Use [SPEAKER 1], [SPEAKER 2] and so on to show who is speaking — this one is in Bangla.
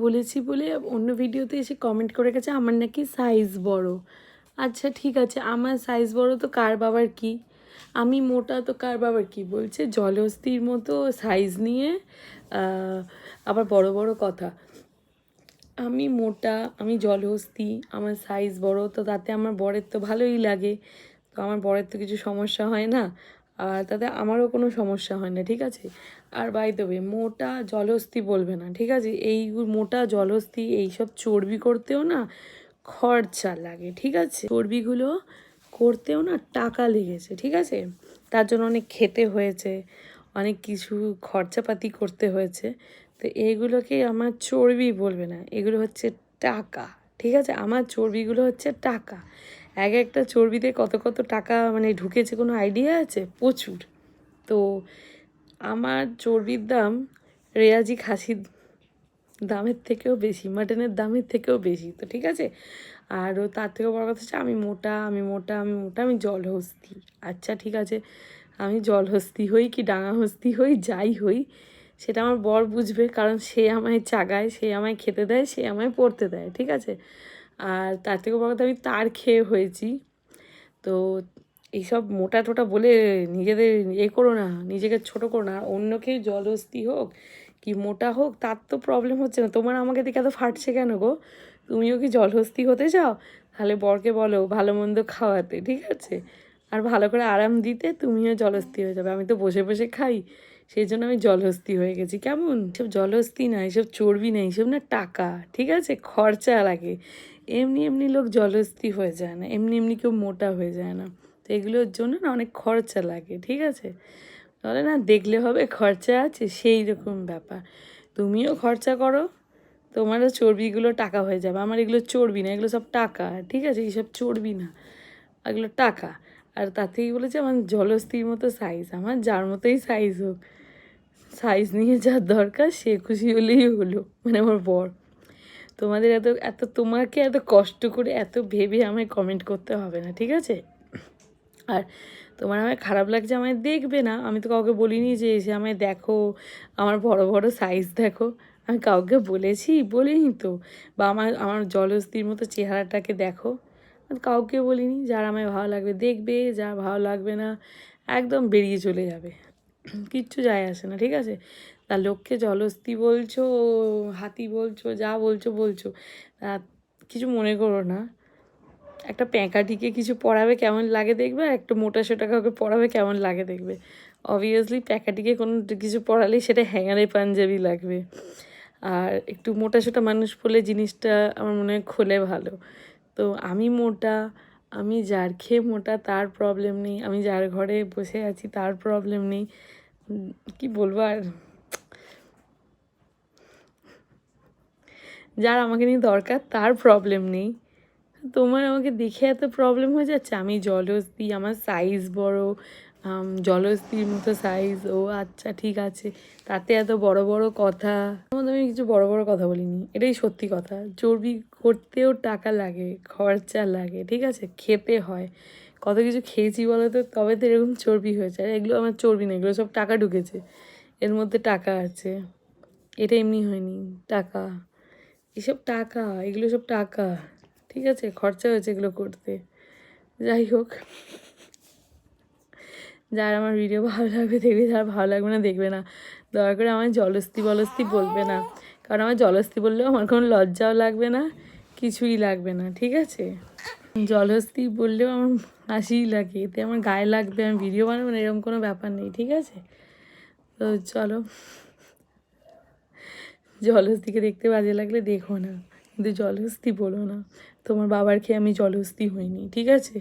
[SPEAKER 1] বলেছি বলে অন্য ভিডিওতে এসে কমেন্ট করে গেছে আমার নাকি সাইজ বড়। আচ্ছা ঠিক আছে, আমার সাইজ বড় তো কার বাবার কি, আমি মোটা তো কার বাবার কি, বলছে জলহস্তির মতো সাইজ নিয়ে আবার বড় বড় কথা। আমি মোটা, আমি জলহস্তি, আমার সাইজ বড়, তো তাতে আমার বরের তো ভালোই লাগে, তো আমার বরের তো কিছু সমস্যা হয় না, আর তাতে আমারও কোনো সমস্যা হয় না, ঠিক আছে। আর বাই দ্য ওয়ে, মোটা জলহস্তি বলবে না, ঠিক আছে। এই মোটা জলহস্তি এইসব চর্বি করতেও না খরচা লাগে, ঠিক আছে। চর্বিগুলো করতেও না টাকা লেগেছে, ঠিক আছে। তার জন্য অনেক খেতে হয়েছে, অনেক কিছু খরচাপাতি করতে হয়েছে। তো এইগুলোকে আমার চর্বি বলবে না, এগুলো হচ্ছে টাকা, ঠিক আছে। আমার চর্বিগুলো হচ্ছে টাকা। এক একটা চর্বিতে কত কত টাকা মানে ঢুকেছে কোনো আইডিয়া আছে? প্রচুর। তো আমার চর্বির দাম রেয়াজি খাসির দামের থেকেও বেশি, মাটনের দামের থেকেও বেশি, তো ঠিক আছে। আরও তার থেকেও বড় কথা হচ্ছে আমি মোটা, আমি মোটা, আমি মোটা, আমি জলহস্তি। আচ্ছা ঠিক আছে, আমি জলহস্তি হই কি ডাঙাহস্তি হই, যাই হই, সেটা আমার বর বুঝবে, কারণ সে আমায় চাগায়, সে আমায় খেতে দেয়, সে আমায় পড়তে দেয়, ঠিক আছে। আর তার থেকেও বড় কথা, আমি তার খেয়ে হয়েছি। তো এইসব মোটা টোটা বলে নিজেদের করো না, নিজেকে ছোট করো না। অন্য কেউ জলহস্তি হোক কি মোটা হোক, তার তো প্রবলেম হচ্ছে না, তোমার আমাকে দেখে এত ফাটছে কেন গো? তুমিও কি জলহস্তি হতে চাও? তাহলে বরকে বলো ভালো মন্দ খাওয়াতে, ঠিক আছে, আর ভালো করে আরাম দিতে, তুমিও জলহস্তি হয়ে যাবে। আমি তো বসে বসে খাই, সেই জন্য আমি জলহস্তি হয়ে গেছি। কেমন? এসব জলহস্তি না, এসব চর্বি না, এসব না টাকা, ঠিক আছে, খরচা লাগে। এমনি এমনি লোক জলহস্তি হয়ে যায় না, এমনি এমনি কেউ মোটা হয়ে যায় না। তো এগুলোর জন্য না অনেক খরচা লাগে, ঠিক আছে। তাহলে না দেখলে হবে খরচা আছে, সেই রকম ব্যাপার। তুমিও খরচা করো, তোমারও চর্বিগুলো টাকা হয়ে যাবে। আমার এগুলো চর্বি না, এগুলো সব টাকা, ঠিক আছে। এইসব চর্বি না, এগুলো টাকা। আর তার থেকে বলেছে আমার জলহস্তির মতো সাইজ, আমার যার মতোই সাইজ হোক, সাইজ নিয়ে যার দরকার সে খুশি হলেই হলো, মানে আমার বর। তোমাদের এত এত তোমাকে এত কষ্ট করে এত ভেবে আমায় কমেন্ট করতে হবে না, ঠিক আছে। আর তোমার আমায় খারাপ লাগছে, আমায় দেখবে না, আমি তো কাউকে বলিনি যে এসে আমায় দেখো, আমার বড় বড় সাইজ দেখো, আমি কাউকে বলিনি তো। বা আমার আমার জলহস্তির মতো চেহারাটাকে দেখো, আমি কাউকে বলিনি। যার আমায় ভালো লাগবে দেখবে, যার ভালো লাগবে না একদম বেরিয়ে চলে যাবে, কিচ্ছু যায় আসে না, ঠিক আছে। তার লোককে জলহস্তি বলছো, হাতি বলছো, যা বলছো বলছো, কিছু মনে করো না। একটা প্যাঁকাটিকে কিছু পড়াবে কেমন লাগে দেখবে, আর একটা মোটা সোটা কাউকে পড়াবে কেমন লাগে দেখবে। অবভিয়াসলি প্যাঁকাটিকে কোনো কিছু পড়ালেই সেটা হ্যাঙ্গারে পাঞ্জাবি লাগবে, আর একটু মোটা সোটা মানুষ পড়লে জিনিসটা আমার মনে হয় খোলে ভালো। তো আমি মোটা, আমি যার খেয়ে মোটা তার প্রবলেম নেই, আমি যার ঘরে বসে আছি তার প্রবলেম নেই, কি বলবো আর, যার আমাকে নিয়ে দরকার তার প্রবলেম নেই। তোমার আমাকে দেখে এত প্রবলেম হয়ে যাচ্ছে, আমি জলহস্তি, আমার সাইজ বড়, জলহস্তির মতো সাইজ, ও আচ্ছা ঠিক আছে, তাতে এত বড় বড় কথা। আমি কিছু বড় বড় কথা বলিনি, এটাই সত্যি কথা। চর্বি করতেও টাকা লাগে, খরচা লাগে, ঠিক আছে, খেতে হয়। কত কিছু খেয়েছি বলো তো, তবে তো এরকম চর্বি হয়েছে। আর এগুলো আমার চর্বি না, এগুলো সব টাকা ঢুকেছে, এর মধ্যে টাকা আছে, এটা এমনি হয়নি, টাকা, এসব টাকা, এগুলো সব টাকা, ঠিক আছে, খরচা হয়েছে এগুলো করতে। যাই হোক, যার আমার ভিডিও ভালো লাগবে দেখবে, যার ভালো লাগবে না দেখবে না। দয়া করে আমার জলহস্তি বলস্তি বলবে না, কারণ আমার জলহস্তি বললেও আমার কোনো লজ্জাও লাগবে না, কিছুই লাগবে না, ঠিক আছে। জলহস্তি বললেও আমার হাসিই লাগে, এতে আমার গায়ে লাগবে, আমি ভিডিও বানাবো না, এরকম কোনো ব্যাপার নেই, ঠিক আছে। তো চলো, জলহস্তিকে দেখতে বাজে লাগলে দেখো না, কিন্তু জলহস্তি বলো না। তোমার বাবার খেয়ে আমি জলহস্তি হইনি, ঠিক আছে।